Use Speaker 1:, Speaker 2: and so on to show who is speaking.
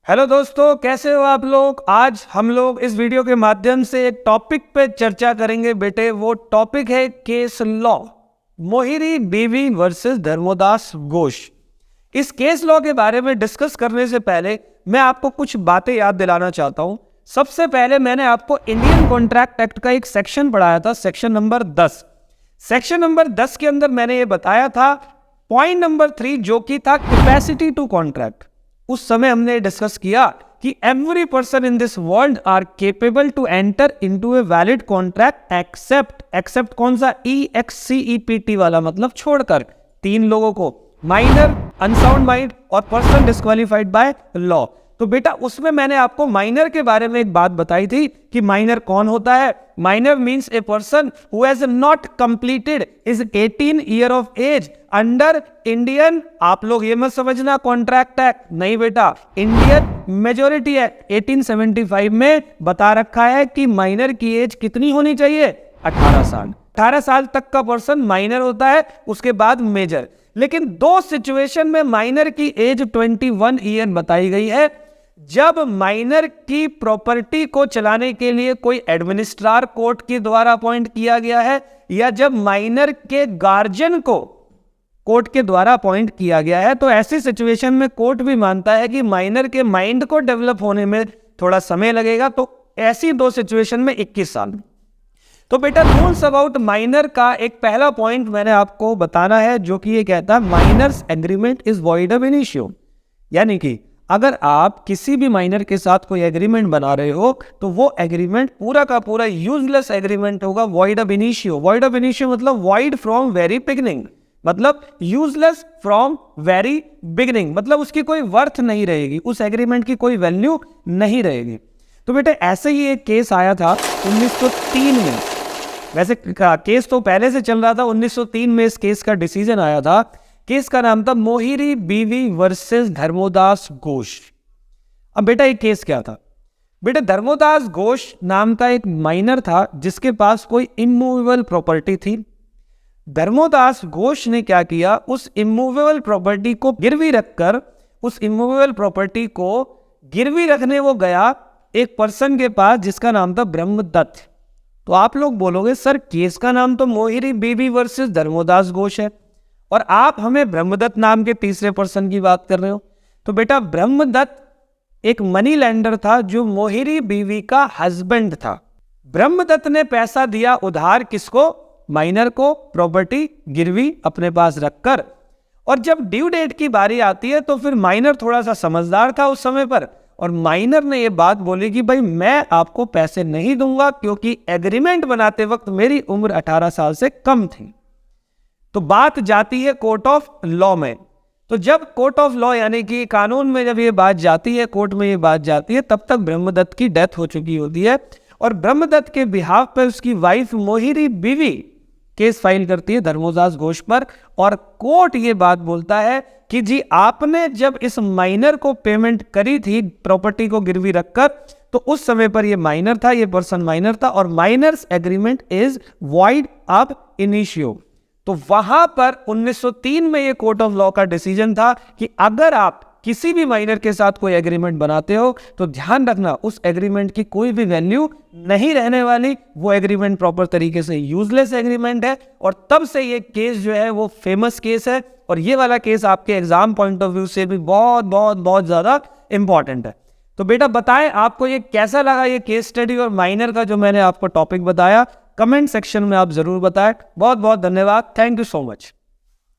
Speaker 1: Hello दोस्तों, कैसे हो आप लोग। आज हम लोग इस वीडियो के माध्यम से एक टॉपिक पे चर्चा करेंगे बेटे। वो टॉपिक है केस लॉ, मोहिरी बीवी वर्सेस धर्मोदास घोष। इस केस लॉ के बारे में डिस्कस करने से पहले मैं आपको कुछ बातें याद दिलाना चाहता हूं। सबसे पहले मैंने आपको इंडियन कॉन्ट्रैक्ट एक्ट का एक सेक्शन पढ़ाया था, सेक्शन नंबर 10। सेक्शन नंबर 10 के अंदर मैंने ये बताया था पॉइंट नंबर 3, जो कि था कैपेसिटी टू कॉन्ट्रैक्ट। उस समय हमने डिस्कस किया कि every person in this world are capable to enter into a valid contract except कौन सा, EXCEPT वाला, मतलब छोड़कर 3 लोगों को, माइनर, अनसाउंड माइंड और पर्सन डिस्क्वालिफाइड बाय लॉ। तो बेटा उसमें मैंने आपको माइनर के बारे में एक बात बताई थी कि माइनर कौन होता है। Minor means a person who has not completed is 18 year of age under Indian, आप लोग ये मत समझना कॉन्ट्रैक्ट एक्ट, नहीं बेटा, इंडियन मेजोरिटी एक्ट 1875 में बता रखा है कि माइनर की एज कितनी होनी चाहिए, 18 साल। 18 साल तक का पर्सन माइनर होता है, उसके बाद मेजर। लेकिन 2 सिचुएशन में माइनर की एज 21 ईयर बताई गई है। जब माइनर की प्रॉपर्टी को चलाने के लिए कोई एडमिनिस्ट्रार कोर्ट के द्वारा अपॉइंट किया गया है, या जब माइनर के गार्जियन को कोर्ट के द्वारा अपॉइंट किया गया है, तो ऐसी सिचुएशन में कोर्ट भी मानता है कि माइनर के माइंड को डेवलप होने में थोड़ा समय लगेगा। तो ऐसी 2 सिचुएशन में 21 साल। तो बेटा रूल्स अबाउट माइनर का एक पहला पॉइंट मैंने आपको बताना है, जो कि ये कहता है माइनर्स एग्रीमेंट इज वॉइड अब इनिशियो। यानी कि अगर आप किसी भी माइनर के साथ कोई एग्रीमेंट बना रहे हो तो वो एग्रीमेंट पूरा का पूरा यूजलेस एग्रीमेंट होगा, वॉइड अब इनिशियो। वॉइड अब इनिशियो मतलब वॉइड फ्रॉम वेरी बिगिनिंग, मतलब यूजलेस फ्रॉम वेरी बिगिनिंग, मतलब उसकी कोई वर्थ नहीं रहेगी, उस एग्रीमेंट की कोई वैल्यू नहीं रहेगी। तो बेटे ऐसे ही एक केस आया था 1903 में। वैसे केस तो पहले से चल रहा था, 1903 में इस केस का डिसीजन आया था। केस का नाम था मोहिरी बीवी वर्सेस धर्मोदास घोष। अब बेटा ये केस क्या था। बेटा धर्मोदास घोष नाम का एक माइनर था जिसके पास कोई इमूवेबल प्रॉपर्टी थी। धर्मोदास घोष ने क्या किया, उस इमूवेबल प्रॉपर्टी को गिरवी रखकर, उस इमूवेबल प्रॉपर्टी को गिरवी रखने वो गया एक पर्सन के पास जिसका नाम था ब्रह्मदत्त। तो आप लोग बोलोगे सर केस का नाम तो मोहिरी बीवी वर्सेस धर्मोदास घोष है और आप हमें ब्रह्मदत्त नाम के तीसरे पर्सन की बात कर रहे हो। तो बेटा ब्रह्मदत्त एक मनी लेंडर था जो मोहिरी बीवी का हस्बैंड था। ब्रह्मदत्त ने पैसा दिया उधार, किसको, माइनर को, प्रॉपर्टी गिरवी अपने पास रखकर। और जब ड्यू डेट की बारी आती है तो फिर माइनर थोड़ा सा समझदार था उस समय पर, और माइनर ने ये बात बोली कि भाई मैं आपको पैसे नहीं दूंगा क्योंकि एग्रीमेंट बनाते वक्त मेरी उम्र 18 साल से कम थी। तो बात जाती है कोर्ट ऑफ लॉ में। तो जब कोर्ट ऑफ लॉ यानी कि कानून में जब ये बात जाती है, कोर्ट में ये बात जाती है, तब तक ब्रह्मदत्त की डेथ हो चुकी होती है और ब्रह्मदत्त के बिहाफ पर उसकी वाइफ मोहिरी बीवी केस फाइल करती है धर्मोदास घोष पर। और कोर्ट ये बात बोलता है कि जी आपने जब इस माइनर को पेमेंट करी थी प्रॉपर्टी को गिरवी रखकर, तो उस समय पर ये माइनर था, ये पर्सन माइनर था और माइनर्स एग्रीमेंट इज वॉइड अब इनिशियो। तो वहां पर 1903 में ये कोर्ट ऑफ लॉ का डिसीजन था कि अगर आप किसी भी माइनर के साथ कोई एग्रीमेंट बनाते हो तो ध्यान रखना उस एग्रीमेंट की कोई भी वैल्यू नहीं रहने वाली, वो एग्रीमेंट प्रॉपर तरीके से यूजलेस एग्रीमेंट है। और तब से ये केस जो है वो फेमस केस है और ये वाला केस आपके एग्जाम पॉइंट ऑफ व्यू से भी बहुत बहुत बहुत ज्यादा इंपॉर्टेंट है। तो बेटा बताएं आपको ये कैसा लगा, ये केस स्टडी और माइनर का जो मैंने आपको टॉपिक बताया। कमेंट सेक्शन में आप जरूर बताएं। बहुत बहुत धन्यवाद, थैंक यू सो मच।